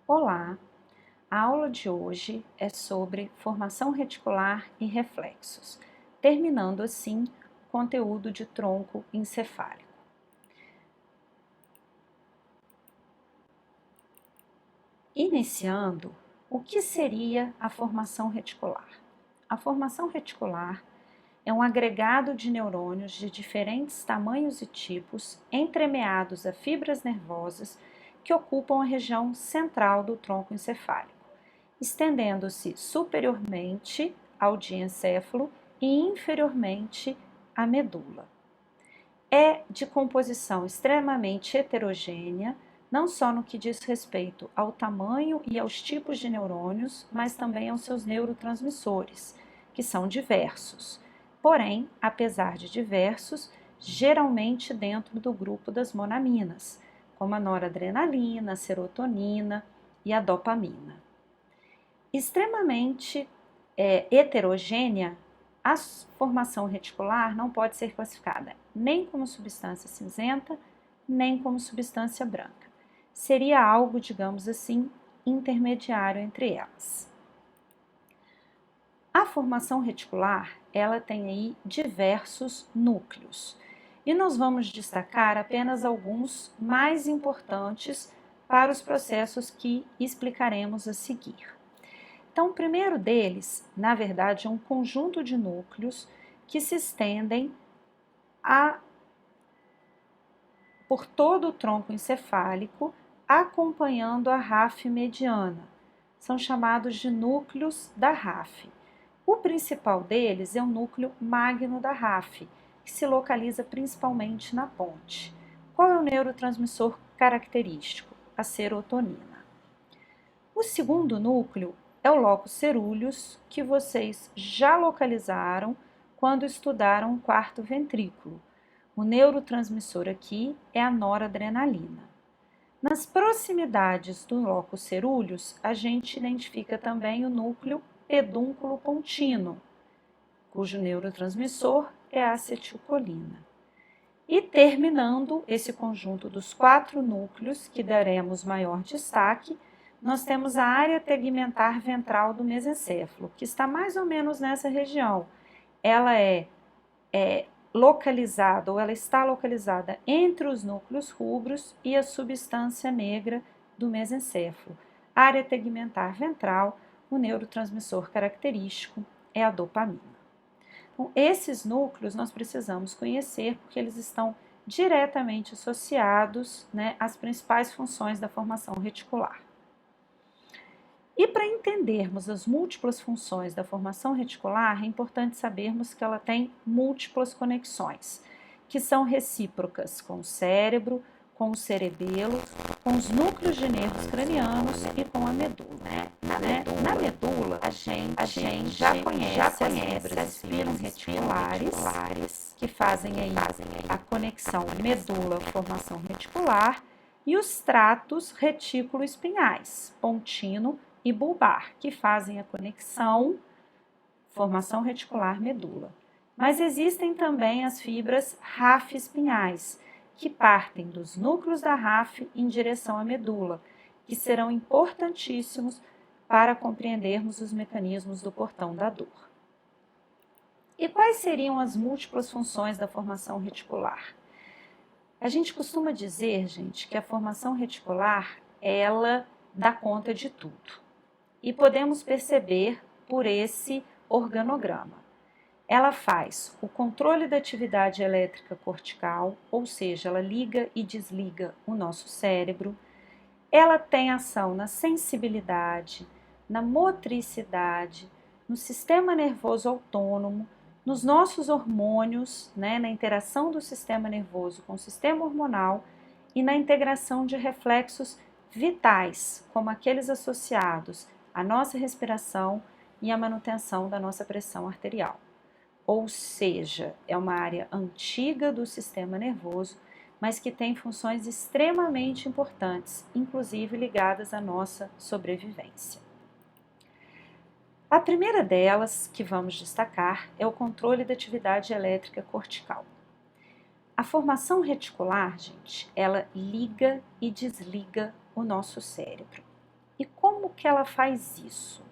Olá! A aula de hoje é sobre formação reticular e reflexos, terminando assim o conteúdo de tronco encefálico. Iniciando, o que seria a formação reticular? A formação reticular é um agregado de neurônios de diferentes tamanhos e tipos, entremeados a fibras nervosas que ocupam a região central do tronco encefálico, estendendo-se superiormente ao diencéfalo e inferiormente à medula. É de composição extremamente heterogênea, não só no que diz respeito ao tamanho e aos tipos de neurônios, mas também aos seus neurotransmissores, que são diversos. Porém, apesar de diversos, geralmente dentro do grupo das monaminas, como a noradrenalina, a serotonina e a dopamina. Extremamente heterogênea, a formação reticular não pode ser classificada nem como substância cinzenta, nem como substância branca. Seria algo, digamos assim, intermediário entre elas. A formação reticular, ela tem aí diversos núcleos. E nós vamos destacar apenas alguns mais importantes para os processos que explicaremos a seguir. Então, o primeiro deles, na verdade, é um conjunto de núcleos que se estendem por todo o tronco encefálico, acompanhando a RAF mediana. São chamados de núcleos da RAF. O principal deles é o núcleo magno da RAF, que se localiza principalmente na ponte. Qual é o neurotransmissor característico? A serotonina. O segundo núcleo é o locus coeruleus, que vocês já localizaram quando estudaram o quarto ventrículo. O neurotransmissor aqui é a noradrenalina. Nas proximidades do locus coeruleus, a gente identifica também o núcleo pedúnculo pontino, cujo neurotransmissor é a acetilcolina. E terminando esse conjunto dos 4 núcleos, que daremos maior destaque, nós temos a área tegmentar ventral do mesencéfalo, que está mais ou menos nessa região. Ela localizada, ou ela está localizada entre os núcleos rubros e a substância negra do mesencéfalo. Área tegmentar ventral, o neurotransmissor característico é a dopamina. Então, esses núcleos nós precisamos conhecer porque eles estão diretamente associados, às principais funções da formação reticular. E para entendermos as múltiplas funções da formação reticular, é importante sabermos que ela tem múltiplas conexões, que são recíprocas com o cérebro, com o cerebelo, com os núcleos de nervos cranianos e com a medula. Na medula, a gente já conhece as fibras espino-reticulares, que fazem aí a conexão medula-formação reticular, e os tratos retículo-espinhais, pontino e bulbar, que fazem a conexão formação reticular-medula. Mas existem também as fibras RAF espinhais, que partem dos núcleos da RAF em direção à medula, que serão importantíssimos para compreendermos os mecanismos do portão da dor. E quais seriam as múltiplas funções da formação reticular? A gente costuma dizer, gente, que a formação reticular, ela dá conta de tudo. E podemos perceber por esse organograma. Ela faz o controle da atividade elétrica cortical, ou seja, ela liga e desliga o nosso cérebro. Ela tem ação na sensibilidade, na motricidade, no sistema nervoso autônomo, nos nossos hormônios, na interação do sistema nervoso com o sistema hormonal e na integração de reflexos vitais, como aqueles associados à nossa respiração e à manutenção da nossa pressão arterial. Ou seja, é uma área antiga do sistema nervoso, mas que tem funções extremamente importantes, inclusive ligadas à nossa sobrevivência. A primeira delas, que vamos destacar, é o controle da atividade elétrica cortical. A formação reticular, gente, ela liga e desliga o nosso cérebro. E como que ela faz isso?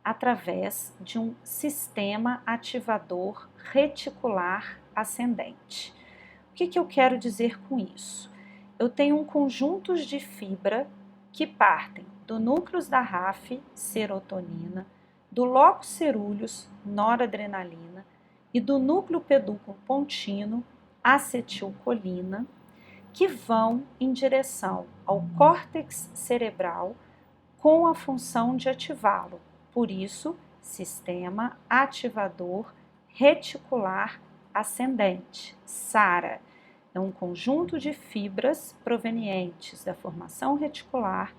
Através de um sistema ativador reticular ascendente. O que eu quero dizer com isso? Eu tenho um conjunto de fibra que partem do núcleo da RAF, serotonina, do locus coeruleus, noradrenalina, e do núcleo pedúnculo pontino, acetilcolina, que vão em direção ao córtex cerebral com a função de ativá-lo. Por isso, sistema ativador reticular ascendente, SARA. É um conjunto de fibras provenientes da formação reticular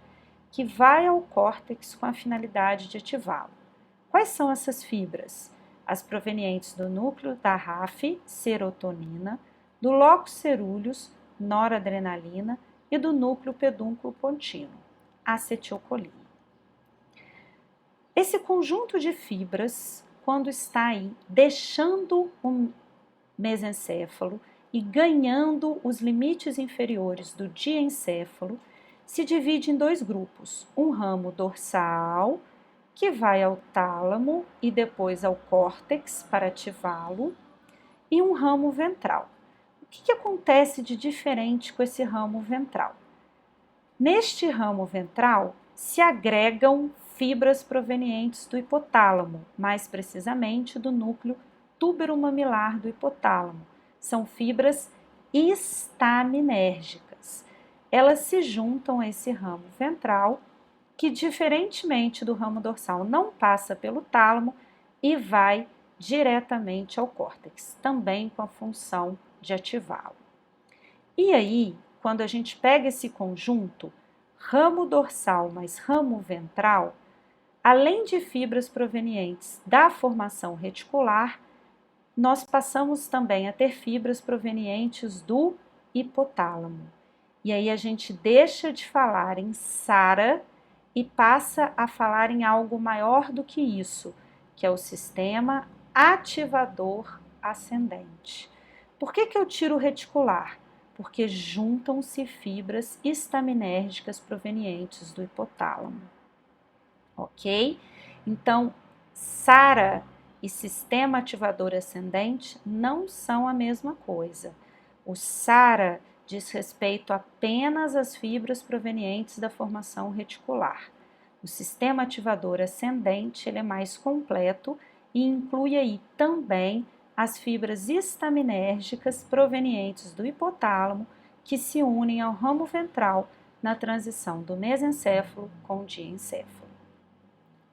que vai ao córtex com a finalidade de ativá-lo. Quais são essas fibras? As provenientes do núcleo da RAF, serotonina, do locus coeruleus, noradrenalina, e do núcleo pedúnculo pontino, acetilcolina. Esse conjunto de fibras, quando está aí deixando o mesencéfalo e ganhando os limites inferiores do diencéfalo, se divide em dois grupos, um ramo dorsal, que vai ao tálamo e depois ao córtex para ativá-lo, e um ramo ventral. O que acontece de diferente com esse ramo ventral? Neste ramo ventral se agregam fibras provenientes do hipotálamo, mais precisamente do núcleo túbero-mamilar do hipotálamo. São fibras estaminérgicas. Elas se juntam a esse ramo ventral, que diferentemente do ramo dorsal não passa pelo tálamo e vai diretamente ao córtex, também com a função de ativá-lo. E aí, quando a gente pega esse conjunto, ramo dorsal mais ramo ventral, além de fibras provenientes da formação reticular, nós passamos também a ter fibras provenientes do hipotálamo. E aí a gente deixa de falar em SARA e passa a falar em algo maior do que isso, que é o sistema ativador ascendente. Por que eu tiro o reticular? Porque juntam-se fibras estaminérgicas provenientes do hipotálamo. Ok? Então, SARA e sistema ativador ascendente não são a mesma coisa. O SARA diz respeito apenas às fibras provenientes da formação reticular. O sistema ativador ascendente ele é mais completo e inclui aí também as fibras estaminérgicas provenientes do hipotálamo que se unem ao ramo ventral na transição do mesencéfalo com o diencéfalo.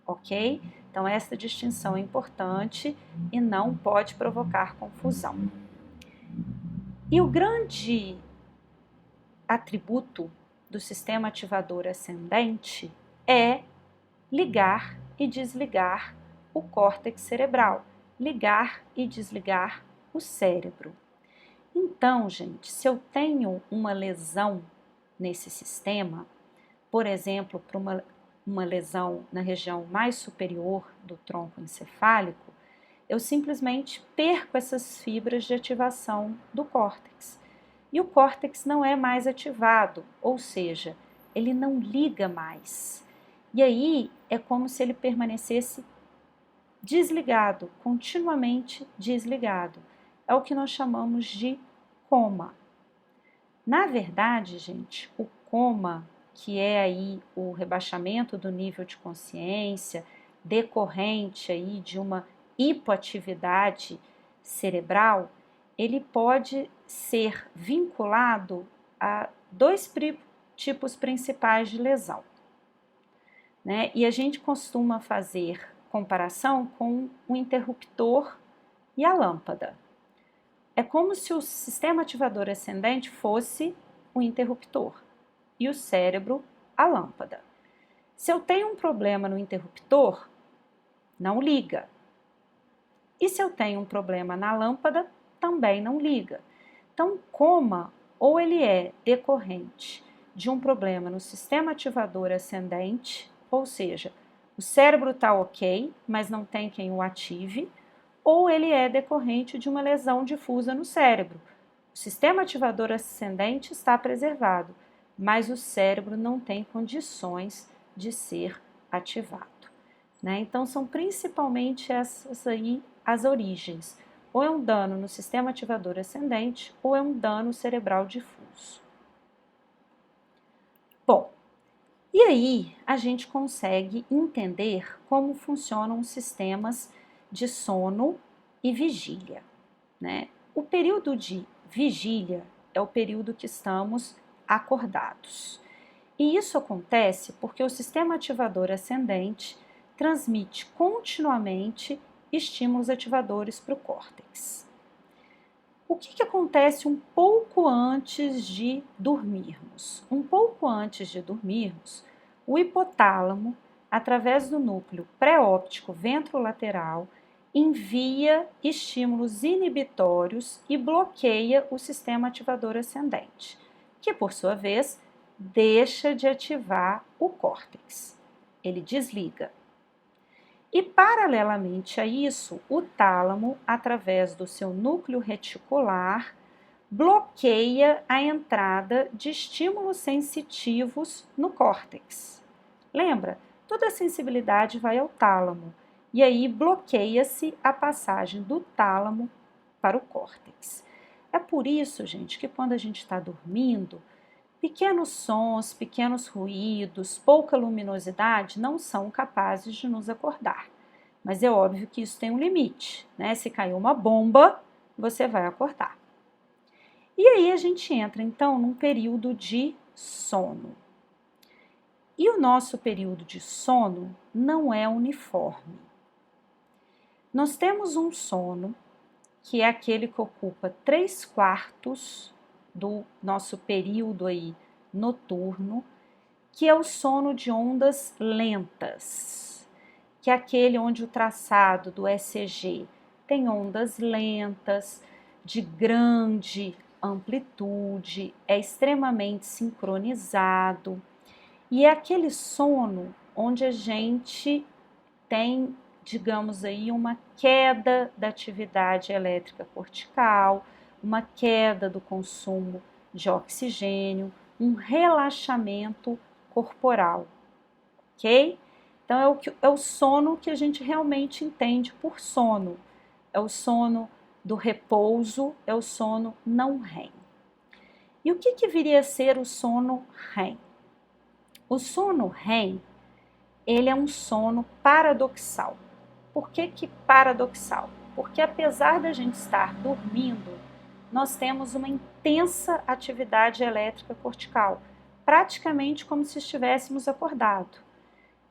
Ok? Então, essa distinção é importante e não pode provocar confusão. E o grande atributo do sistema ativador ascendente é ligar e desligar o córtex cerebral, ligar e desligar o cérebro. Então, gente, se eu tenho uma lesão nesse sistema, por exemplo, para uma lesão na região mais superior do tronco encefálico, eu simplesmente perco essas fibras de ativação do córtex. E o córtex não é mais ativado, ou seja, ele não liga mais. E aí é como se ele permanecesse desligado, continuamente desligado. É o que nós chamamos de coma. Na verdade, gente, o coma, que é aí o rebaixamento do nível de consciência decorrente aí de uma hipoatividade cerebral, ele pode ser vinculado a dois tipos principais de lesão, né? E a gente costuma fazer comparação com o interruptor e a lâmpada. É como se o sistema ativador ascendente fosse o interruptor e o cérebro a lâmpada. Se eu tenho um problema no interruptor, não liga. E se eu tenho um problema na lâmpada, também não liga. Então, coma, ou ele é decorrente de um problema no sistema ativador ascendente, ou seja, o cérebro está ok, mas não tem quem o ative, ou ele é decorrente de uma lesão difusa no cérebro. O sistema ativador ascendente está preservado, mas o cérebro não tem condições de ser ativado, né? Então, são principalmente essas aí as origens. Ou é um dano no sistema ativador ascendente, ou é um dano cerebral difuso. Bom, e aí a gente consegue entender como funcionam os sistemas de sono e vigília, né? O período de vigília é o período que estamos acordados. E isso acontece porque o sistema ativador ascendente transmite continuamente estímulos ativadores para o córtex. O que acontece um pouco antes de dormirmos? Um pouco antes de dormirmos, o hipotálamo, através do núcleo pré-óptico ventrolateral, envia estímulos inibitórios e bloqueia o sistema ativador ascendente, que por sua vez deixa de ativar o córtex. Ele desliga. E, paralelamente a isso, o tálamo, através do seu núcleo reticular, bloqueia a entrada de estímulos sensitivos no córtex. Lembra? Toda a sensibilidade vai ao tálamo, e aí bloqueia-se a passagem do tálamo para o córtex. É por isso, gente, que quando a gente está dormindo, pequenos sons, pequenos ruídos, pouca luminosidade não são capazes de nos acordar. Mas é óbvio que isso tem um limite, né? Se caiu uma bomba, você vai acordar. E aí a gente entra então num período de sono. E o nosso período de sono não é uniforme. Nós temos um sono que é aquele que ocupa 3/4 do nosso período aí noturno, que é o sono de ondas lentas, que é aquele onde o traçado do ECG tem ondas lentas, de grande amplitude, é extremamente sincronizado, e é aquele sono onde a gente tem, digamos aí, uma queda da atividade elétrica cortical, uma queda do consumo de oxigênio, um relaxamento corporal, ok? Então é o sono que a gente realmente entende por sono, é o sono do repouso, é o sono não REM. E o que viria a ser o sono REM? O sono REM, ele é um sono paradoxal. Por que paradoxal? Porque apesar da gente estar dormindo, nós temos uma intensa atividade elétrica cortical, praticamente como se estivéssemos acordados.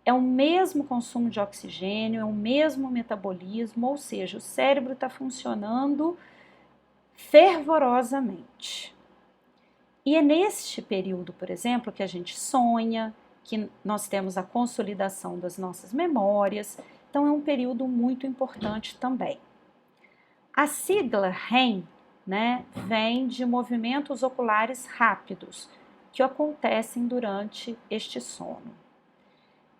É o mesmo consumo de oxigênio, é o mesmo metabolismo, ou seja, o cérebro está funcionando fervorosamente. E é neste período, por exemplo, que a gente sonha, que nós temos a consolidação das nossas memórias, então é um período muito importante também. A sigla REM, né, vem de movimentos oculares rápidos que acontecem durante este sono.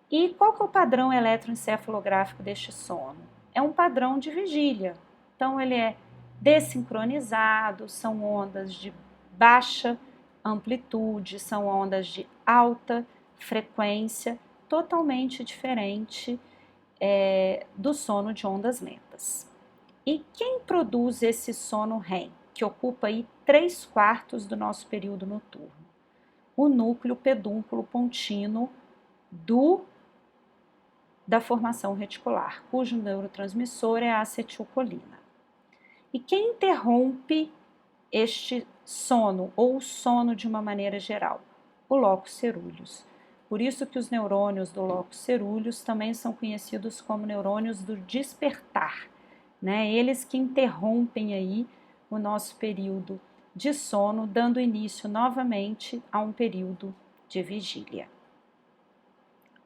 E qual que é o padrão eletroencefalográfico deste sono? É um padrão de vigília. Então ele é desincronizado, são ondas de baixa amplitude, são ondas de alta frequência, totalmente diferente do sono de ondas lentas. E quem produz esse sono REM, que ocupa aí 3/4 do nosso período noturno? O núcleo pedúnculo pontino da formação reticular, cujo neurotransmissor é a acetilcolina. E quem interrompe este sono, ou o sono de uma maneira geral? O locus coeruleus. Por isso que os neurônios do locus coeruleus também são conhecidos como neurônios do despertar, né? Eles que interrompem aí o nosso período de sono, dando início novamente a um período de vigília.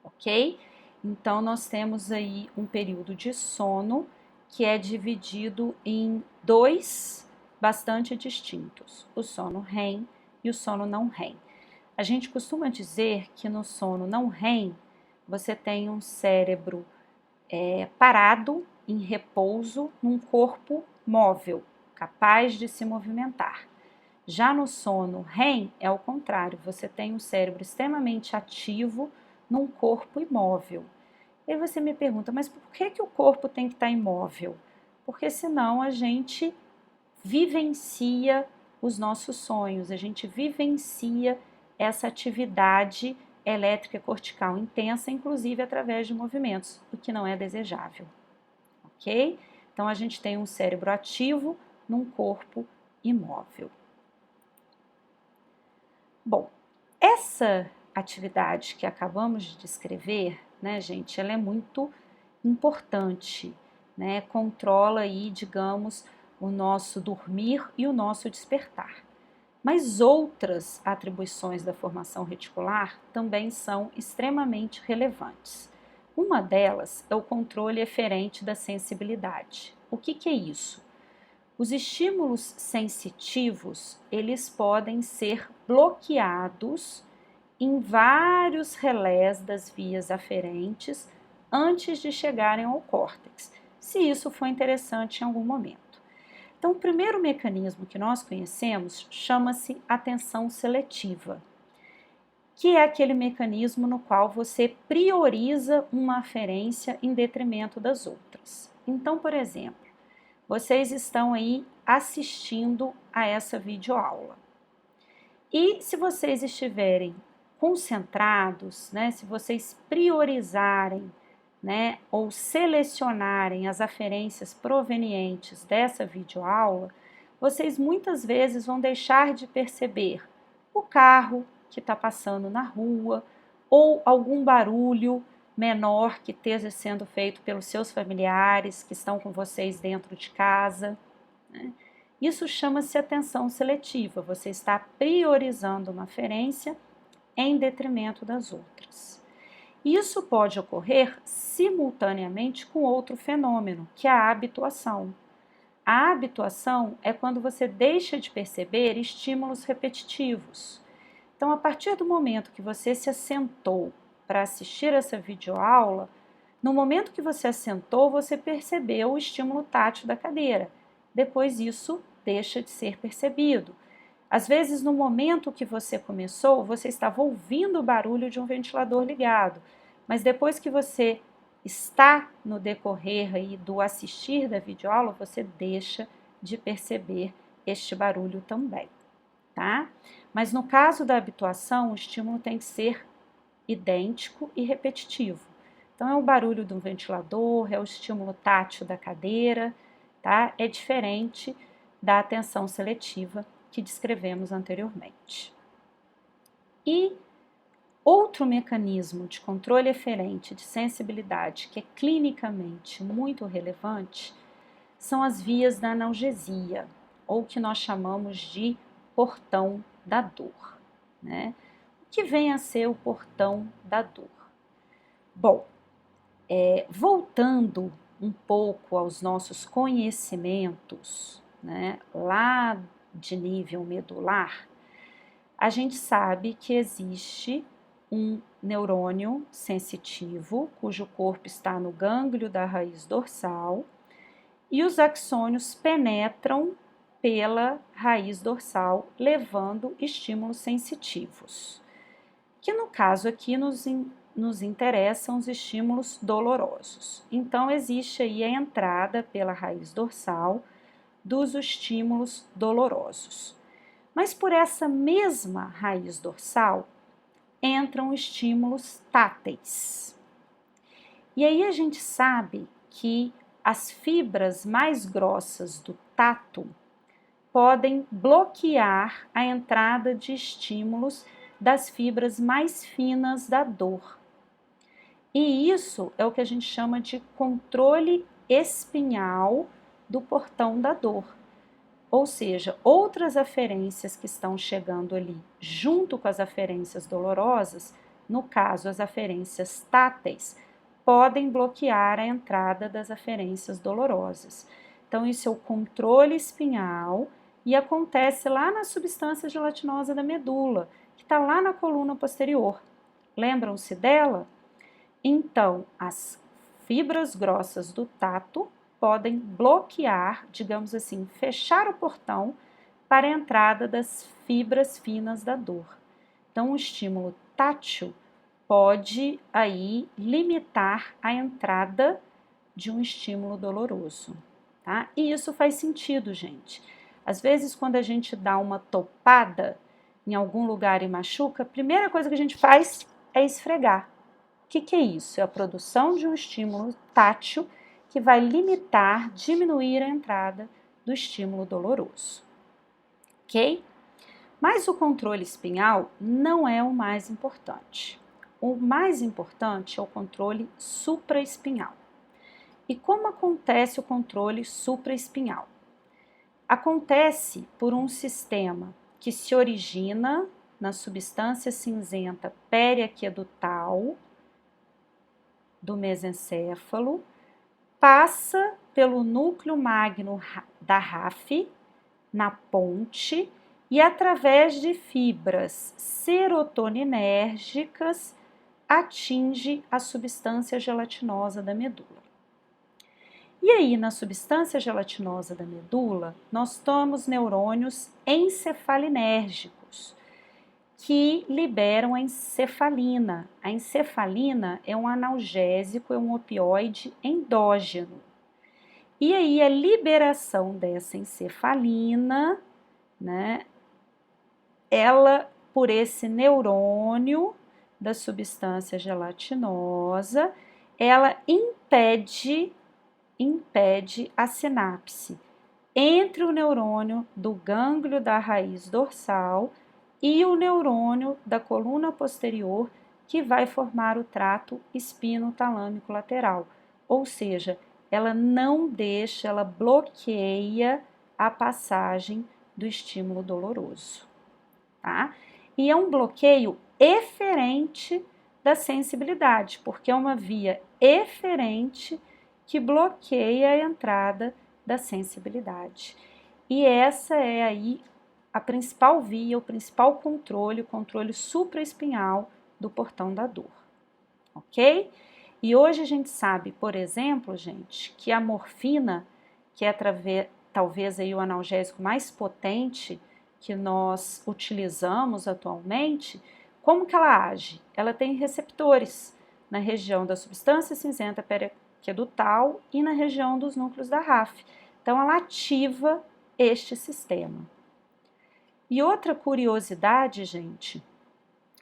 Ok? Então, nós temos aí um período de sono que é dividido em dois bastante distintos, o sono REM e o sono não REM. A gente costuma dizer que no sono não REM, você tem um cérebro parado, em repouso, num corpo móvel, capaz de se movimentar. Já no sono REM é o contrário, você tem um cérebro extremamente ativo, num corpo imóvel. E aí você me pergunta, mas por que o corpo tem que estar imóvel? Porque senão a gente vivencia os nossos sonhos, a gente vivencia essa atividade elétrica cortical intensa, inclusive através de movimentos, o que não é desejável, ok? Então a gente tem um cérebro ativo num corpo imóvel. Bom, essa atividade que acabamos de descrever, né, gente, ela é muito importante, né? Controla aí, digamos, o nosso dormir e o nosso despertar. Mas outras atribuições da formação reticular também são extremamente relevantes. Uma delas é o controle eferente da sensibilidade. O que é isso? Os estímulos sensitivos, eles podem ser bloqueados em vários relés das vias aferentes antes de chegarem ao córtex, se isso for interessante em algum momento. Então, o primeiro mecanismo que nós conhecemos chama-se atenção seletiva, que é aquele mecanismo no qual você prioriza uma aferência em detrimento das outras. Então, por exemplo, vocês estão aí assistindo a essa videoaula. E se vocês estiverem concentrados, né, se vocês priorizarem, né, ou selecionarem as aferências provenientes dessa videoaula, vocês muitas vezes vão deixar de perceber o carro que está passando na rua ou algum barulho menor que esteja sendo feito pelos seus familiares que estão com vocês dentro de casa, né? Isso chama-se atenção seletiva, você está priorizando uma aferência em detrimento das outras. Isso pode ocorrer simultaneamente com outro fenômeno, que é a habituação. A habituação é quando você deixa de perceber estímulos repetitivos. Então, a partir do momento que você se assentou para assistir essa videoaula, no momento que você assentou, você percebeu o estímulo tátil da cadeira. Depois isso deixa de ser percebido. Às vezes, no momento que você começou, você estava ouvindo o barulho de um ventilador ligado, mas depois que você está no decorrer aí do assistir da videoaula, você deixa de perceber este barulho também, tá? Mas no caso da habituação, o estímulo tem que ser idêntico e repetitivo. Então, é o barulho de um ventilador, é o estímulo tátil da cadeira, tá? É diferente da atenção seletiva que descrevemos anteriormente. E outro mecanismo de controle eferente de sensibilidade que é clinicamente muito relevante são as vias da analgesia, ou que nós chamamos de portão da dor, né? O que vem a ser o portão da dor? Bom, voltando um pouco aos nossos conhecimentos, né, lá de nível medular, a gente sabe que existe um neurônio sensitivo, cujo corpo está no gânglio da raiz dorsal, e os axônios penetram pela raiz dorsal, levando estímulos sensitivos, que no caso aqui nos interessam os estímulos dolorosos. Então, existe aí a entrada pela raiz dorsal dos estímulos dolorosos. Mas por essa mesma raiz dorsal entram estímulos táteis. E aí a gente sabe que as fibras mais grossas do tato podem bloquear a entrada de estímulos das fibras mais finas da dor. E isso é o que a gente chama de controle espinhal do portão da dor. Ou seja, outras aferências que estão chegando ali junto com as aferências dolorosas, no caso as aferências táteis, podem bloquear a entrada das aferências dolorosas. Então, isso é o controle espinhal e acontece lá na substância gelatinosa da medula, que está lá na coluna posterior. Lembram-se dela? Então, as fibras grossas do tato podem bloquear, digamos assim, fechar o portão para a entrada das fibras finas da dor. Então, o estímulo tátil pode aí limitar a entrada de um estímulo doloroso, tá? E isso faz sentido, gente. Às vezes, quando a gente dá uma topada em algum lugar e machuca, a primeira coisa que a gente faz é esfregar. O que é isso? É a produção de um estímulo tátil que vai limitar, diminuir a entrada do estímulo doloroso, ok? Mas o controle espinhal não é o mais importante. O mais importante é o controle supraespinhal. E como acontece o controle supraespinhal? Acontece por um sistema que se origina na substância cinzenta periaquedutal do mesencéfalo, passa pelo núcleo magno da RAF, na ponte, e através de fibras serotoninérgicas atinge a substância gelatinosa da medula. E aí, na substância gelatinosa da medula, nós temos neurônios encefalinérgicos, que liberam a encefalina. A encefalina é um analgésico, é um opioide endógeno. E aí, a liberação dessa encefalina, né, ela, por esse neurônio da substância gelatinosa, ela impede a sinapse entre o neurônio do gânglio da raiz dorsal e o neurônio da coluna posterior, que vai formar o trato espino-talâmico lateral. Ou seja, ela não deixa, ela bloqueia a passagem do estímulo doloroso, tá? E é um bloqueio eferente da sensibilidade, porque é uma via eferente que bloqueia a entrada da sensibilidade. E essa é aí a principal via, o principal controle, o controle supraespinhal do portão da dor, ok? E hoje a gente sabe, por exemplo, gente, que a morfina, que é talvez aí o analgésico mais potente que nós utilizamos atualmente, como que ela age? Ela tem receptores na região da substância cinzenta periaquedutal e na região dos núcleos da RAF. Então, ela ativa este sistema. E outra curiosidade, gente,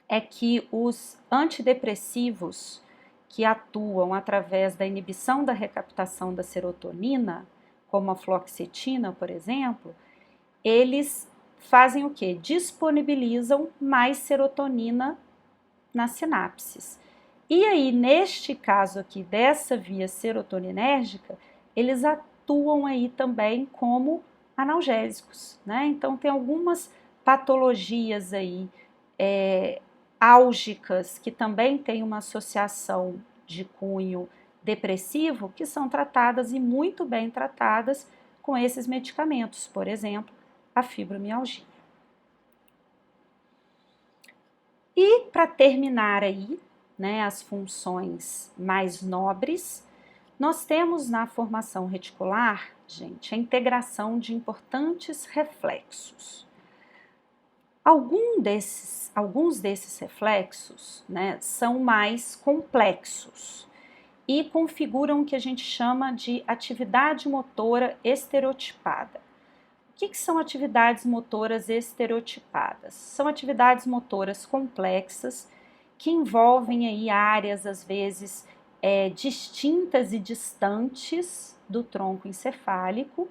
é que os antidepressivos que atuam através da inibição da recaptação da serotonina, como a fluoxetina, por exemplo, eles fazem o quê? Disponibilizam mais serotonina nas sinapses. E aí, neste caso aqui, dessa via serotoninérgica, eles atuam aí também como analgésicos, né? Então, tem algumas patologias aí álgicas que também têm uma associação de cunho depressivo, que são tratadas e muito bem tratadas com esses medicamentos, por exemplo, a fibromialgia. E para terminar aí, né, as funções mais nobres, nós temos na formação reticular, gente, a integração de importantes reflexos. Alguns desses reflexos, né, são mais complexos e configuram o que a gente chama de atividade motora estereotipada. O que são atividades motoras estereotipadas? São atividades motoras complexas que envolvem aí áreas, às vezes, distintas e distantes do tronco encefálico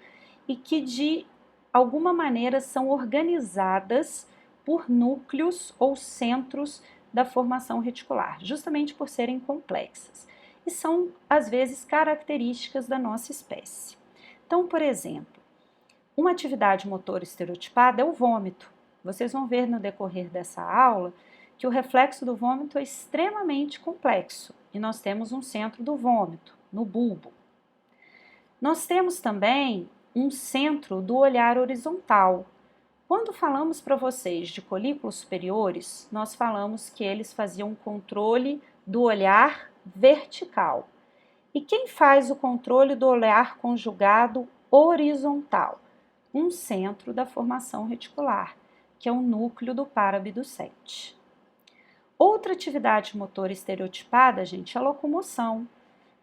e que, de alguma maneira, são organizadas por núcleos ou centros da formação reticular, justamente por serem complexas. E são, às vezes, características da nossa espécie. Então, por exemplo, uma atividade motora estereotipada é o vômito. Vocês vão ver no decorrer dessa aula que o reflexo do vômito é extremamente complexo e nós temos um centro do vômito, no bulbo. Nós temos também um centro do olhar horizontal. Quando falamos para vocês de colículos superiores, nós falamos que eles faziam controle do olhar vertical. E quem faz o controle do olhar conjugado horizontal? Um centro da formação reticular, que é o núcleo do para abducente. Outra atividade motora estereotipada, gente, é a locomoção,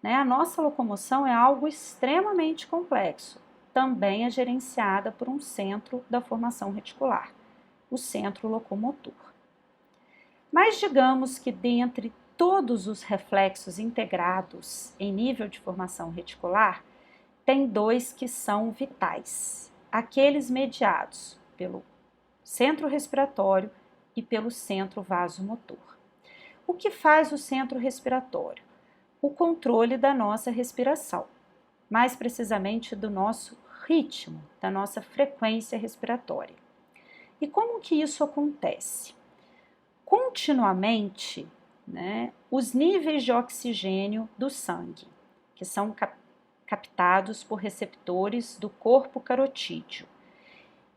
né? A nossa locomoção é algo extremamente complexo. Também é gerenciada por um centro da formação reticular, o centro locomotor. Mas digamos que dentre todos os reflexos integrados em nível de formação reticular, tem dois que são vitais, aqueles mediados pelo centro respiratório e pelo centro vasomotor. O que faz o centro respiratório? O controle da nossa respiração, mais precisamente do nosso ritmo, da nossa frequência respiratória. E como que isso acontece? Continuamente, né, os níveis de oxigênio do sangue, que são captados por receptores do corpo carotídeo,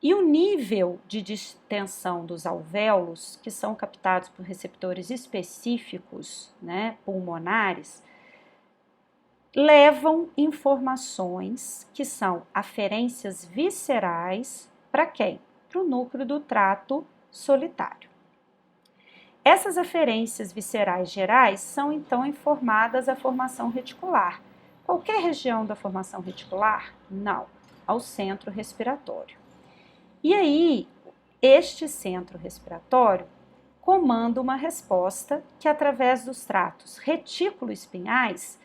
e o nível de distensão dos alvéolos, que são captados por receptores específicos, né, pulmonares, levam informações que são aferências viscerais para quem? Para o núcleo do trato solitário. Essas aferências viscerais gerais são então informadas à formação reticular. Qualquer região da formação reticular? Não, ao centro respiratório. E aí, este centro respiratório comanda uma resposta que, através dos tratos retículo-espinhais,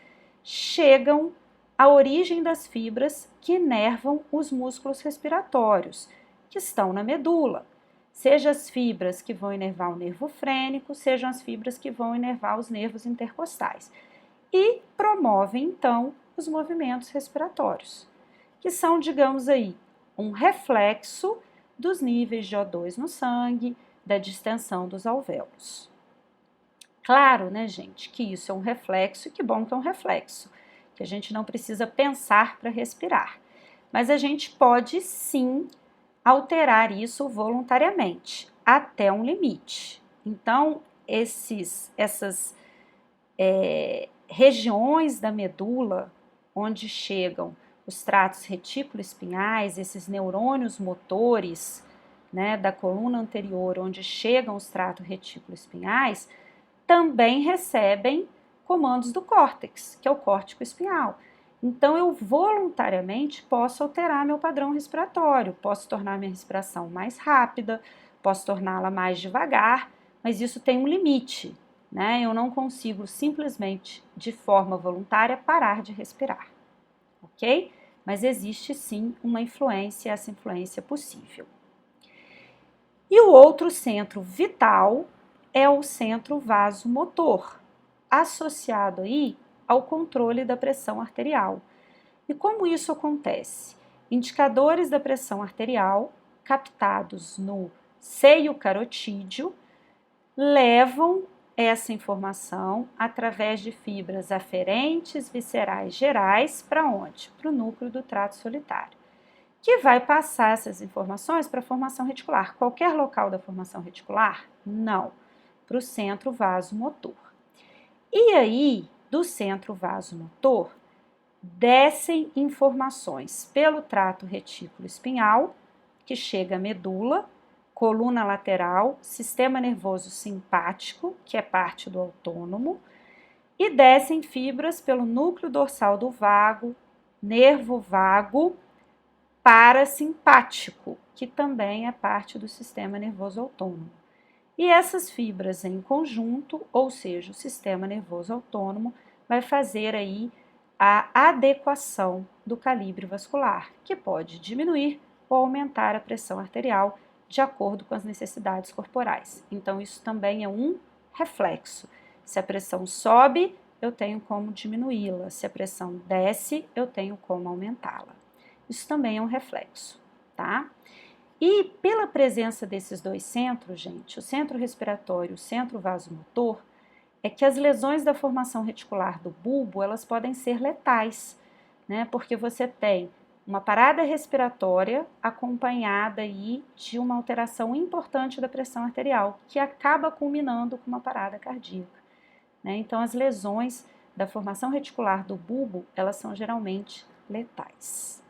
chegam à origem das fibras que inervam os músculos respiratórios, que estão na medula. Seja as fibras que vão inervar o nervo frênico, sejam as fibras que vão inervar os nervos intercostais. E promovem, então, os movimentos respiratórios, que são, digamos aí, um reflexo dos níveis de O2 no sangue, da distensão dos alvéolos. Claro, né, gente, que isso é um reflexo, e que bom que é um reflexo, que a gente não precisa pensar para respirar. Mas a gente pode sim alterar isso voluntariamente, até um limite. Então, essas regiões da medula, onde chegam os tratos retículo-espinhais, esses neurônios motores, né, da coluna anterior, onde chegam os tratos retículo-espinhais, também recebem comandos do córtex, que é o córtico espinhal. Então, eu voluntariamente posso alterar meu padrão respiratório, posso tornar minha respiração mais rápida, posso torná-la mais devagar, mas isso tem um limite, né? Eu não consigo simplesmente, de forma voluntária, parar de respirar, ok? Mas existe sim uma influência, essa influência possível. E o outro centro vital é o centro vasomotor, associado aí ao controle da pressão arterial. E como isso acontece? Indicadores da pressão arterial, captados no seio carotídeo, levam essa informação através de fibras aferentes viscerais gerais para onde? Para o núcleo do trato solitário, que vai passar essas informações para a formação reticular. Qualquer local da formação reticular? Não, para o centro vasomotor. E aí, do centro vasomotor, descem informações pelo trato retículo espinhal, que chega à medula, coluna lateral, sistema nervoso simpático, que é parte do autônomo, e descem fibras pelo núcleo dorsal do vago, nervo vago parasimpático, que também é parte do sistema nervoso autônomo. E essas fibras em conjunto, ou seja, o sistema nervoso autônomo, vai fazer aí a adequação do calibre vascular, que pode diminuir ou aumentar a pressão arterial de acordo com as necessidades corporais. Então, isso também é um reflexo. Se a pressão sobe, eu tenho como diminuí-la. Se a pressão desce, eu tenho como aumentá-la. Isso também é um reflexo, tá? E pela presença desses dois centros, gente, o centro respiratório e o centro vasomotor, é que as lesões da formação reticular do bulbo, elas podem ser letais, né? Porque você tem uma parada respiratória acompanhada aí de uma alteração importante da pressão arterial, que acaba culminando com uma parada cardíaca, né? Então, as lesões da formação reticular do bulbo, elas são geralmente letais.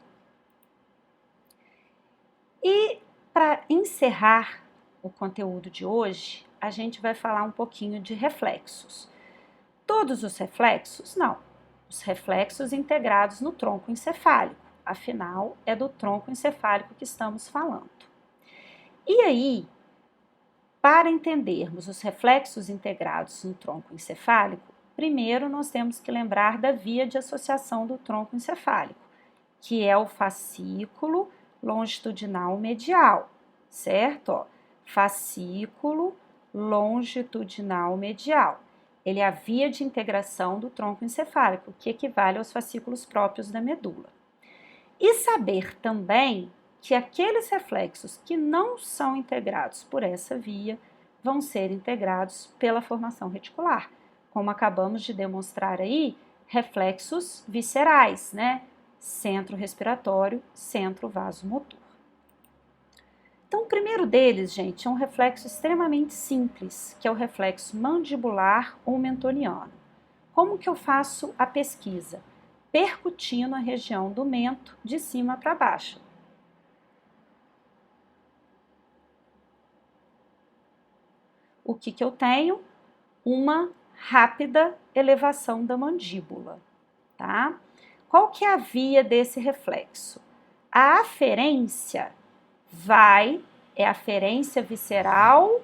E para encerrar o conteúdo de hoje, a gente vai falar um pouquinho de reflexos. Todos os reflexos? Não. Os reflexos integrados no tronco encefálico. Afinal, é do tronco encefálico que estamos falando. E aí, para entendermos os reflexos integrados no tronco encefálico, primeiro nós temos que lembrar da via de associação do tronco encefálico, que é o fascículo longitudinal medial, certo? Ó, fascículo longitudinal medial. Ele é a via de integração do tronco encefálico, que equivale aos fascículos próprios da medula. E saber também que aqueles reflexos que não são integrados por essa via vão ser integrados pela formação reticular, como acabamos de demonstrar aí, reflexos viscerais, né? Centro respiratório, centro vasomotor. Então, o primeiro deles, gente, é um reflexo extremamente simples, que é o reflexo mandibular ou mentoniano. Como que eu faço a pesquisa? Percutindo a região do mento de cima para baixo. O que eu tenho? Uma rápida elevação da mandíbula, tá? Qual que é a via desse reflexo? A aferência é a aferência visceral,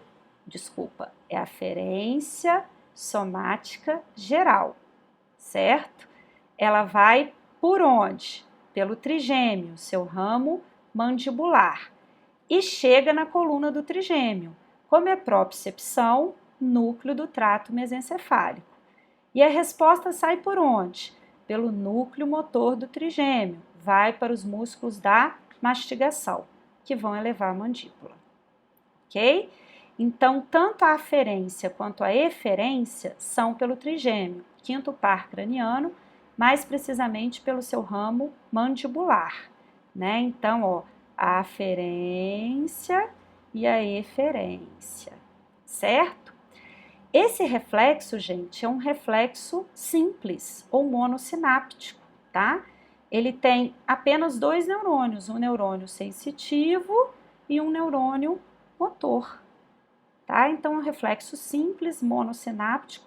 é a aferência somática geral, certo? Ela vai por onde? Pelo trigêmeo, seu ramo mandibular, e chega na coluna do trigêmeo, como é propriocepção, núcleo do trato mesencefálico. E a resposta sai por onde? Pelo núcleo motor do trigêmeo, vai para os músculos da mastigação, que vão elevar a mandíbula, ok? Então, tanto a aferência quanto a eferência são pelo trigêmeo, quinto par craniano, mais precisamente pelo seu ramo mandibular, né? Então, ó, a aferência e a eferência, certo? Esse reflexo, gente, é um reflexo simples ou monossináptico, tá? Ele tem apenas dois neurônios, um neurônio sensitivo e um neurônio motor, tá? Então, é um reflexo simples, monossináptico,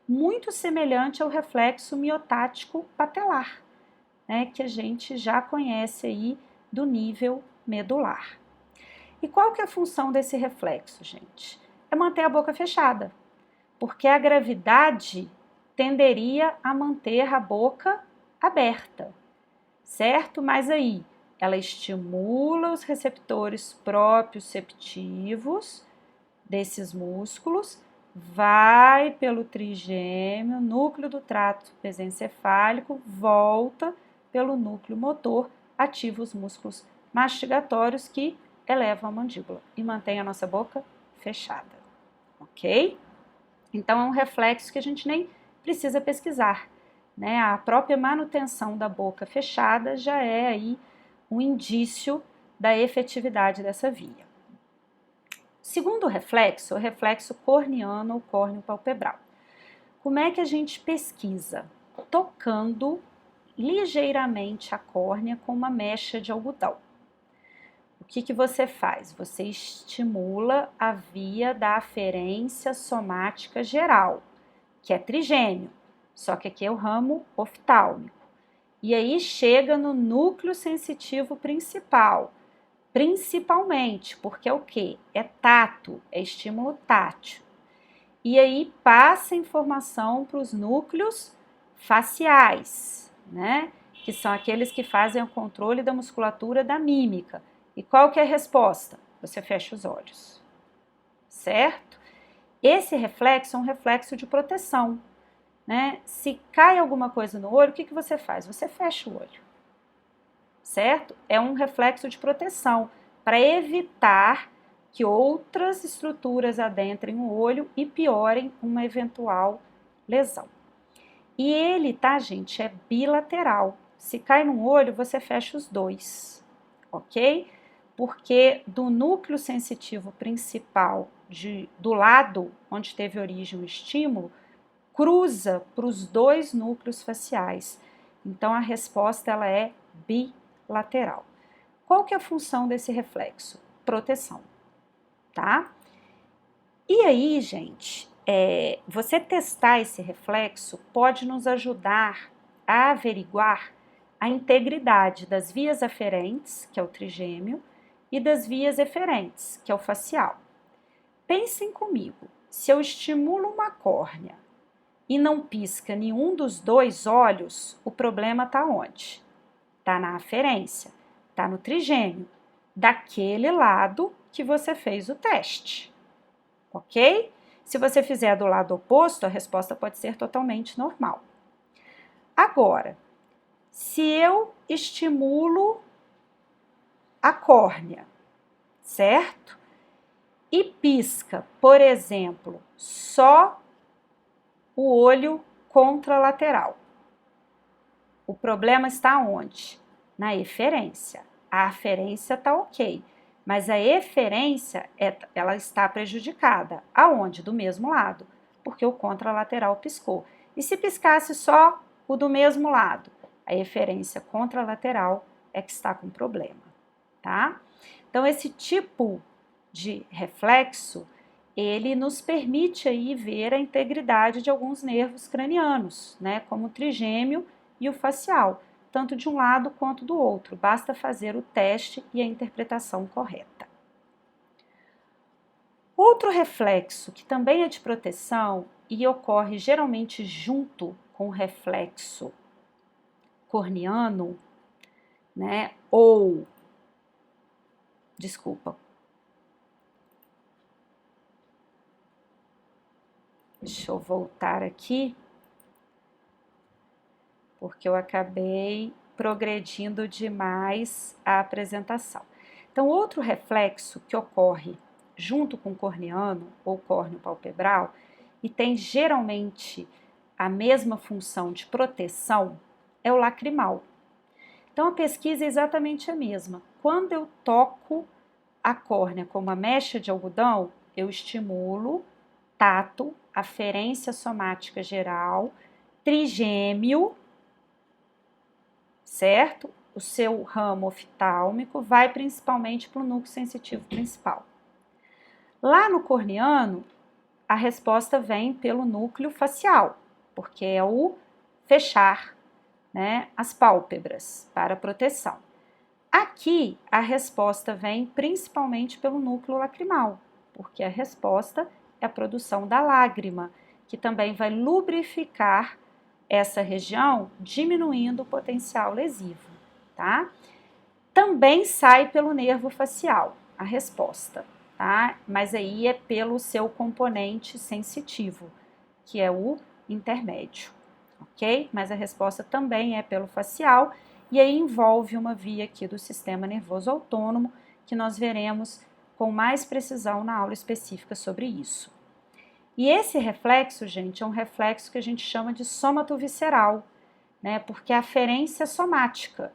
muito semelhante ao reflexo miotático patelar, né? Que a gente já conhece aí do nível medular. E qual que é a função desse reflexo, gente? É manter a boca fechada, porque a gravidade tenderia a manter a boca aberta, certo? Mas aí, ela estimula os receptores proprioceptivos desses músculos, vai pelo trigêmeo, núcleo do trato mesencefálico, volta pelo núcleo motor, ativa os músculos mastigatórios que elevam a mandíbula e mantém a nossa boca fechada, ok? Então, é um reflexo que a gente nem precisa pesquisar, né? A própria manutenção da boca fechada já é aí um indício da efetividade dessa via. Segundo reflexo, é o reflexo corneano ou córneo-palpebral. Como é que a gente pesquisa? Tocando ligeiramente a córnea com uma mecha de algodão. O que você faz? Você estimula a via da aferência somática geral, que é trigêmeo, só que aqui é o ramo oftálmico. E aí chega no núcleo sensitivo principal, principalmente, porque é o quê? É tato, é estímulo tátil. E aí passa informação para os núcleos faciais, né? Que são aqueles que fazem o controle da musculatura da mímica. E qual que é a resposta? Você fecha os olhos, certo? Esse reflexo é um reflexo de proteção, né? Se cai alguma coisa no olho, o que você faz? Você fecha o olho, certo? É um reflexo de proteção para evitar que outras estruturas adentrem o olho e piorem uma eventual lesão. E ele, tá, gente, é bilateral. Se cai no olho, você fecha os dois, ok? Porque do núcleo sensitivo principal, do lado onde teve origem o estímulo, cruza para os dois núcleos faciais. Então, a resposta ela é bilateral. Qual que é a função desse reflexo? Proteção, tá? E aí, gente, você testar esse reflexo pode nos ajudar a averiguar a integridade das vias aferentes, que é o trigêmeo, e das vias eferentes, que é o facial. Pensem comigo, se eu estimulo uma córnea e não pisca nenhum dos dois olhos, o problema está onde? Está na aferência, está no trigêmeo, daquele lado que você fez o teste, ok? Se você fizer do lado oposto, a resposta pode ser totalmente normal. Agora, se eu estimulo a córnea, certo? E pisca, por exemplo, só o olho contralateral. O problema está onde? Na eferência. A aferência está ok, mas a eferência ela está prejudicada. Aonde? Do mesmo lado, porque o contralateral piscou. E se piscasse só o do mesmo lado? A eferência contralateral é que está com problema, tá? Então, esse tipo de reflexo, ele nos permite aí ver a integridade de alguns nervos cranianos, né, como o trigêmeo e o facial, tanto de um lado quanto do outro. Basta fazer o teste e a interpretação correta. Outro reflexo que também é de proteção e ocorre geralmente junto com o reflexo corneano, né, deixa eu voltar aqui, porque eu acabei progredindo demais a apresentação. Então, outro reflexo que ocorre junto com o corneano ou córneo palpebral e tem geralmente a mesma função de proteção é o lacrimal. Então, a pesquisa é exatamente a mesma. Quando eu toco a córnea com uma mecha de algodão, eu estimulo tato, aferência somática geral, trigêmeo, certo? O seu ramo oftálmico vai principalmente para o núcleo sensitivo principal. Lá no corneano, a resposta vem pelo núcleo facial, porque é o fechar, né, as pálpebras para proteção. Aqui, a resposta vem principalmente pelo núcleo lacrimal, porque a resposta é a produção da lágrima, que também vai lubrificar essa região, diminuindo o potencial lesivo, tá? Também sai pelo nervo facial, a resposta, tá? Mas aí é pelo seu componente sensitivo, que é o intermédio, ok? Mas a resposta também é pelo facial, e aí envolve uma via aqui do sistema nervoso autônomo, que nós veremos com mais precisão na aula específica sobre isso. E esse reflexo, gente, é um reflexo que a gente chama de somatovisceral, né? Porque a aferência é somática,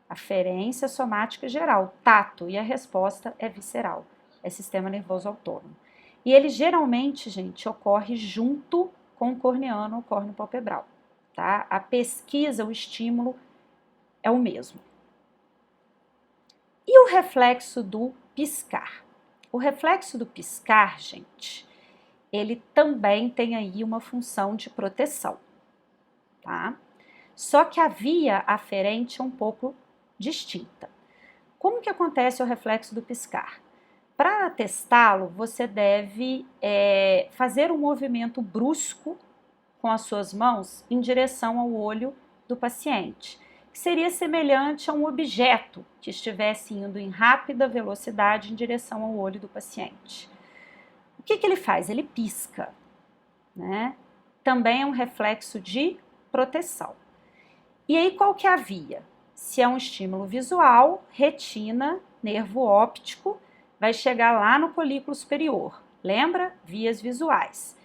aferência somática geral, tato, e a resposta é visceral, é sistema nervoso autônomo. E ele geralmente, gente, ocorre junto com o corneano ou córneo palpebral, tá? A pesquisa, o estímulo é o mesmo. E o reflexo do piscar? O reflexo do piscar, gente, ele também tem aí uma função de proteção, tá? Só que a via aferente é um pouco distinta. Como que acontece o reflexo do piscar? Para testá-lo, você deve fazer um movimento brusco com as suas mãos em direção ao olho do paciente, que seria semelhante a um objeto que estivesse indo em rápida velocidade em direção ao olho do paciente. O que ele faz? Ele pisca, né? Também é um reflexo de proteção. E aí, qual que é a via? Se é um estímulo visual, retina, nervo óptico, vai chegar lá no colículo superior. Lembra? Vias visuais.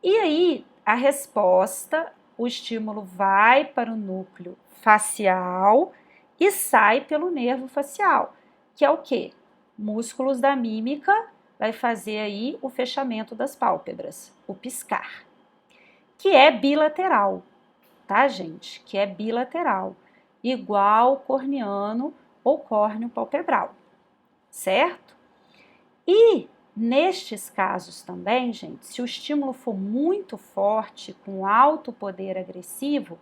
E aí, a resposta, o estímulo vai para o núcleo facial e sai pelo nervo facial, que é o quê? Músculos da mímica, vai fazer aí o fechamento das pálpebras, o piscar, que é bilateral, tá, gente? Que é bilateral, igual corneano ou córneo palpebral, certo? E Nestes casos também, gente, se o estímulo for muito forte, com alto poder agressivo,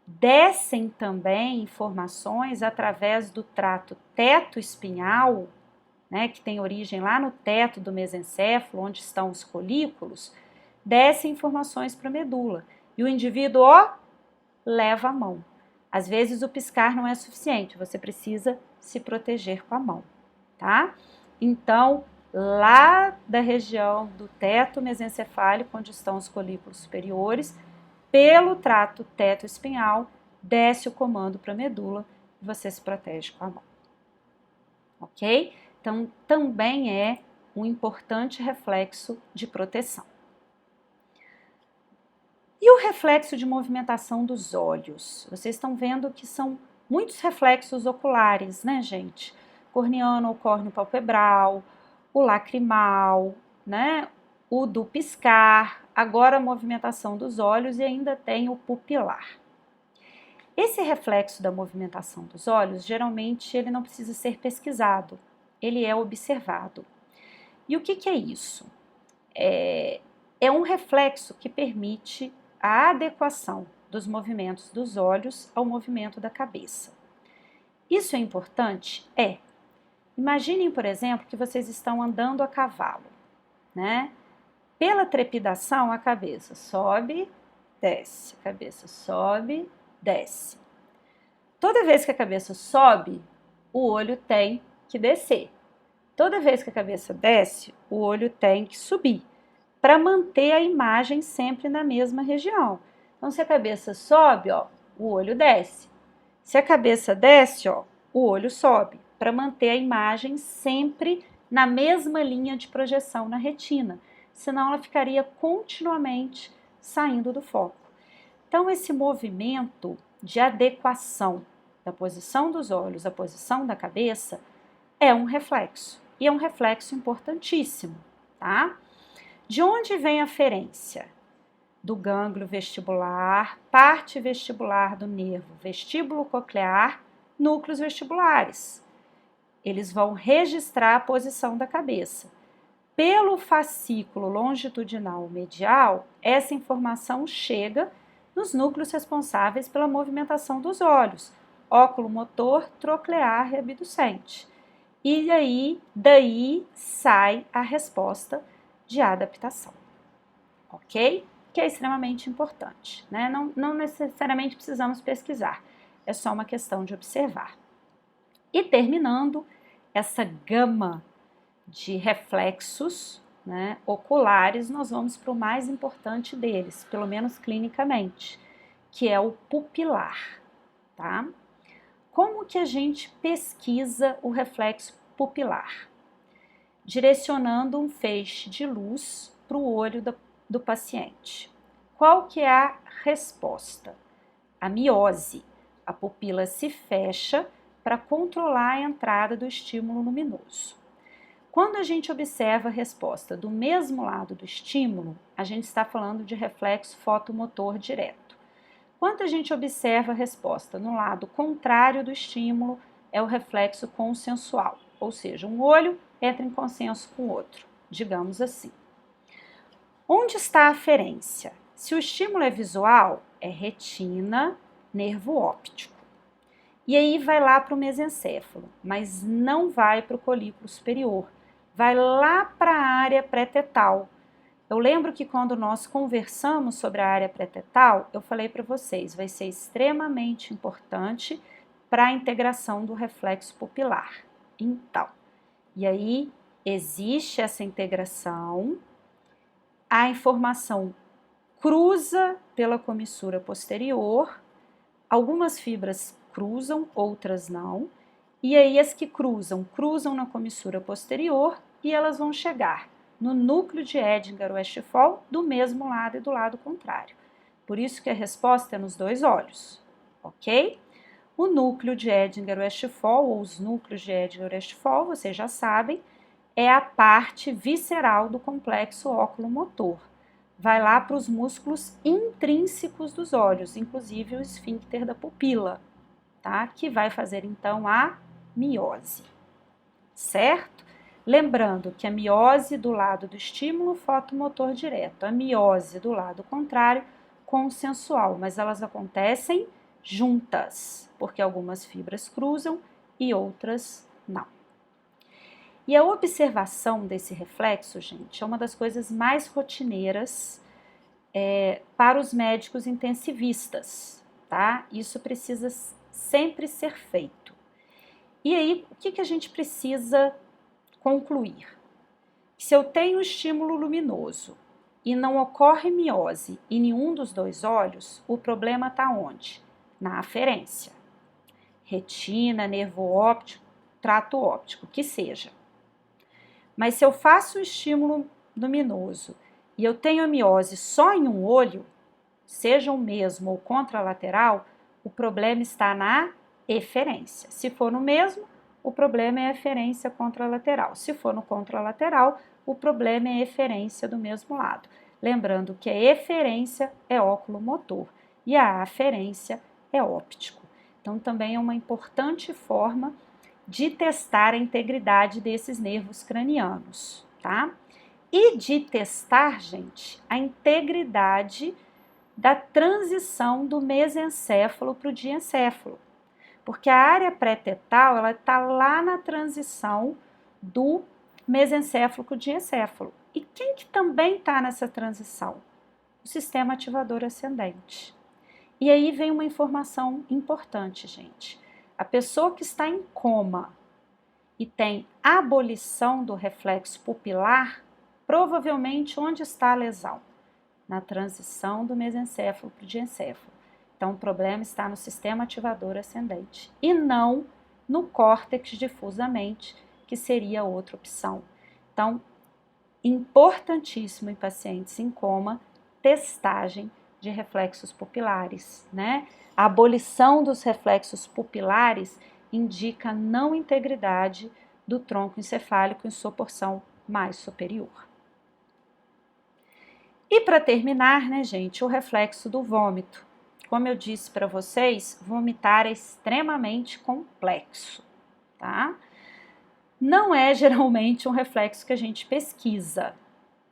descem também informações através do trato teto-espinhal, né, que tem origem lá no teto do mesencéfalo, onde estão os folículos, descem informações para a medula. E o indivíduo, ó, leva a mão. Às vezes o piscar não é suficiente, você precisa se proteger com a mão, tá? Então, lá da região do teto mesencefálico, onde estão os folículos superiores, pelo trato teto-espinhal, desce o comando para a medula e você se protege com a mão. Ok? Então, também é um importante reflexo de proteção. E o reflexo de movimentação dos olhos? Vocês estão vendo que são muitos reflexos oculares, né, gente? Corneano ou córneo palpebral, o lacrimal, né? O do piscar, agora a movimentação dos olhos e ainda tem o pupilar. Esse reflexo da movimentação dos olhos, geralmente, ele não precisa ser pesquisado, ele é observado. E o que é isso? É um reflexo que permite a adequação dos movimentos dos olhos ao movimento da cabeça. Isso é importante? É. Imaginem, por exemplo, que vocês estão andando a cavalo, né? Pela trepidação, a cabeça sobe, desce, a cabeça sobe, desce. Toda vez que a cabeça sobe, o olho tem que descer. Toda vez que a cabeça desce, o olho tem que subir, para manter a imagem sempre na mesma região. Então, se a cabeça sobe, ó, o olho desce. Se a cabeça desce, ó, o olho sobe, para manter a imagem sempre na mesma linha de projeção na retina, senão ela ficaria continuamente saindo do foco. Então, esse movimento de adequação da posição dos olhos à posição da cabeça é um reflexo, e é um reflexo importantíssimo, tá? De onde vem a aferência? Do gânglio vestibular, parte vestibular do nervo vestíbulo coclear, núcleos vestibulares. Eles vão registrar a posição da cabeça. Pelo fascículo longitudinal medial, essa informação chega nos núcleos responsáveis pela movimentação dos olhos, óculo motor, troclear e abducente. E daí sai a resposta de adaptação, ok? Que é extremamente importante, né? Não necessariamente precisamos pesquisar, é só uma questão de observar. E terminando essa gama de reflexos, né, oculares, nós vamos para o mais importante deles, pelo menos clinicamente, que é o pupilar, tá? Como que a gente pesquisa o reflexo pupilar? Direcionando um feixe de luz para o olho do paciente. Qual que é a resposta? A miose. A pupila se fecha para controlar a entrada do estímulo luminoso. Quando a gente observa a resposta do mesmo lado do estímulo, a gente está falando de reflexo fotomotor direto. Quando a gente observa a resposta no lado contrário do estímulo, é o reflexo consensual, ou seja, um olho entra em consenso com o outro, digamos assim. Onde está a aferência? Se o estímulo é visual, é retina, nervo óptico. E aí vai lá para o mesencéfalo, mas não vai para o colículo superior, vai lá para a área pré-tetal. Eu lembro que quando nós conversamos sobre a área pré-tetal, eu falei para vocês, vai ser extremamente importante para a integração do reflexo pupilar. Então, e aí existe essa integração, a informação cruza pela comissura posterior, algumas fibras cruzam, outras não, e aí as que cruzam na comissura posterior e elas vão chegar no núcleo de Edinger-Westphal do mesmo lado e do lado contrário. Por isso que a resposta é nos dois olhos, ok? O núcleo de Edinger-Westphal, ou os núcleos de Edinger-Westphal, vocês já sabem, é a parte visceral do complexo óculo-motor. Vai lá para os músculos intrínsecos dos olhos, inclusive o esfíncter da pupila, tá? Que vai fazer então a miose, certo? Lembrando que a miose do lado do estímulo, fotomotor direto, a miose do lado contrário, consensual, mas elas acontecem juntas, porque algumas fibras cruzam e outras não. E a observação desse reflexo, gente, é uma das coisas mais rotineiras para os médicos intensivistas, tá? Isso precisa sempre ser feito. E aí, o que a gente precisa concluir? Se eu tenho estímulo luminoso e não ocorre miose em nenhum dos dois olhos, o problema está onde? Na aferência. Retina, nervo óptico, trato óptico, que seja. Mas se eu faço o estímulo luminoso e eu tenho a miose só em um olho, seja o mesmo ou contralateral, o problema está na eferência. Se for no mesmo, o problema é a eferência contralateral. Se for no contralateral, o problema é a eferência do mesmo lado. Lembrando que a eferência é oculomotor e a aferência é óptico. Então, também é uma importante forma de testar a integridade desses nervos cranianos, tá? E de testar, gente, a integridade da transição do mesencéfalo para o diencéfalo. Porque a área pré-tetal, ela está lá na transição do mesencéfalo para o diencéfalo. E quem que também está nessa transição? O sistema ativador ascendente. E aí vem uma informação importante, gente. A pessoa que está em coma e tem abolição do reflexo pupilar, provavelmente onde está a lesão? Na transição do mesencéfalo para o diencéfalo. Então, o problema está no sistema ativador ascendente e não no córtex difusamente, que seria outra opção. Então, importantíssimo em pacientes em coma, testagem de reflexos pupilares, né? A abolição dos reflexos pupilares indica não integridade do tronco encefálico em sua porção mais superior. E para terminar, né, gente, o reflexo do vômito. Como eu disse para vocês, vomitar é extremamente complexo, tá? Não é geralmente um reflexo que a gente pesquisa,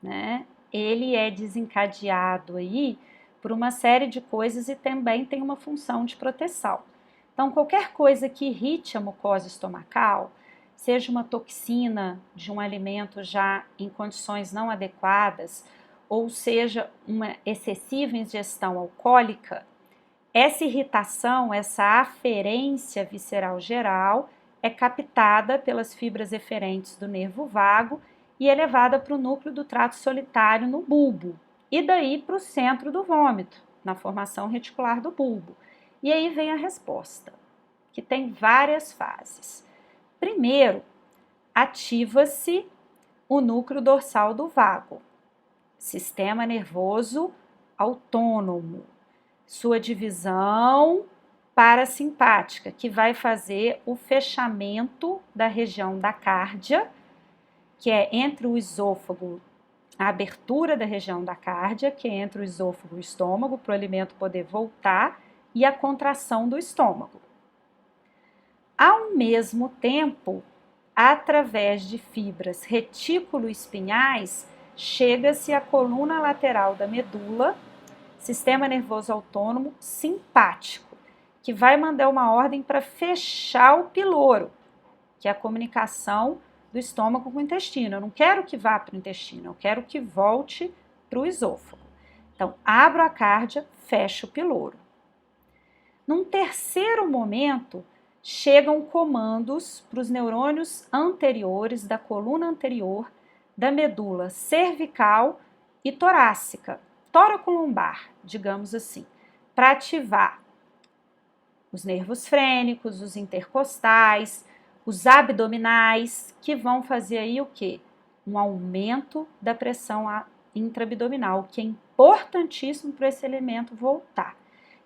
né? Ele é desencadeado aí por uma série de coisas e também tem uma função de proteção. Então, qualquer coisa que irrite a mucosa estomacal, seja uma toxina de um alimento já em condições não adequadas, ou seja, uma excessiva ingestão alcoólica, essa irritação, essa aferência visceral geral é captada pelas fibras eferentes do nervo vago e é levada para o núcleo do trato solitário no bulbo, e daí para o centro do vômito, na formação reticular do bulbo. E aí vem a resposta, que tem várias fases. Primeiro, ativa-se o núcleo dorsal do vago, sistema nervoso autônomo, sua divisão parasimpática, que vai fazer o fechamento da região da cárdia, que é entre o esôfago, a abertura da região da cárdia, que é entre o esôfago e o estômago, para o alimento poder voltar, e a contração do estômago. Ao mesmo tempo, através de fibras retículo-espinhais, chega-se à coluna lateral da medula, sistema nervoso autônomo simpático, que vai mandar uma ordem para fechar o piloro, que é a comunicação do estômago com o intestino. Eu não quero que vá para o intestino, eu quero que volte para o esôfago. Então, abro a cárdia, fecho o piloro. Num terceiro momento, chegam comandos para os neurônios anteriores da coluna anterior, da medula cervical e torácica, tóraco-lombar, digamos assim, para ativar os nervos frênicos, os intercostais, os abdominais, que vão fazer aí o quê? Um aumento da pressão intraabdominal, que é importantíssimo para esse elemento voltar.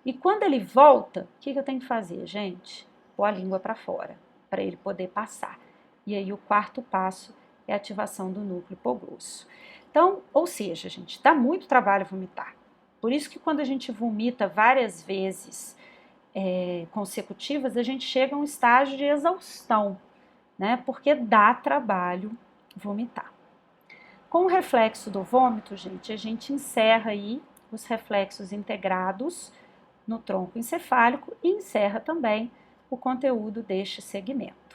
E quando ele volta, o que eu tenho que fazer, gente? Pôr a língua para fora, para ele poder passar. E aí o quarto passo é a ativação do núcleo hipoglosso. Então, ou seja, gente, dá muito trabalho vomitar. Por isso que quando a gente vomita várias vezes consecutivas, a gente chega a um estágio de exaustão, né? Porque dá trabalho vomitar. Com o reflexo do vômito, gente, a gente encerra aí os reflexos integrados no tronco encefálico e encerra também o conteúdo deste segmento.